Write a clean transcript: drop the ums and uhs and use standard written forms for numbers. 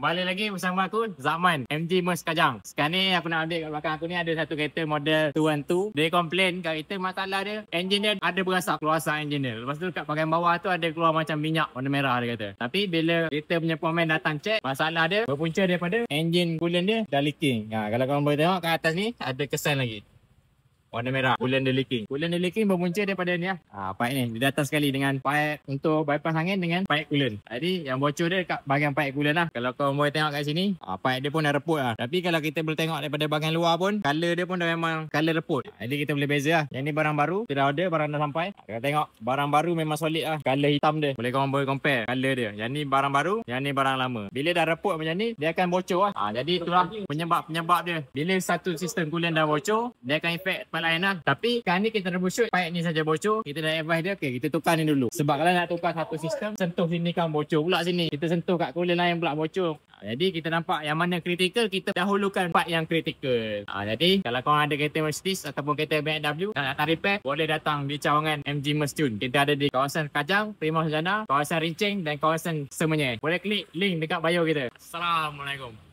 Balik lagi bersama aku Zaman MG Merc Kajang. Sekarang ni aku nak update kat belakang aku ni ada satu kereta model 212. Dia komplain kat kita masalah dia enjin dia ada berasap, keluar asap enjin dia. Lepas tu kat bahagian bawah tu ada keluar macam minyak warna merah dia kata. Tapi bila kita punya pemain datang check, masalah dia berpunca daripada enjin coolant dia dah leaking. Kalau korang boleh tengok kat atas ni ada kesan lagi warna merah, coolant dia leaking. Coolant dia leaking berpunca daripada ni pipe ni. Dia datang sekali dengan pipe untuk bypass angin dengan pipe coolant. Jadi yang bocor dia dekat bahagian pipe coolant lah. Kalau kau boleh tengok kat sini, pipe dia pun dah reput lah. Tapi kalau kita boleh tengok daripada bahagian luar pun, color dia pun dah memang color reput. Jadi kita boleh beza lah. Yang ni barang baru, kita dah order, barang dah sampai. Kita tengok barang baru memang solid lah. Color hitam dia. Boleh compare color dia. Yang ni barang baru, yang ni barang lama. Bila dah reput macam ni, dia akan bocor lah. Jadi itulah penyebab dia. Bila satu sistem coolant dah bocor, dia akan efek lain lah. Tapi sekarang ni kita dah shoot pipe ni saja bocor. Kita dah advise dia, okay, kita tukar ni dulu. Sebab kalau nak tukar satu sistem, sentuh sini kan bocor pula sini. Kita sentuh kat coolant lain pula bocor. Jadi kita nampak yang mana kritikal, kita dahulukan pipe yang kritikal. Jadi kalau korang ada kereta Mercedes ataupun kereta BMW nak datang repair, boleh datang di cawangan MG Merc Tune. Kita ada di kawasan Kajang, Prima Sarjana, kawasan Rincing dan kawasan Semenyih. Boleh klik link dekat bio kita. Assalamualaikum.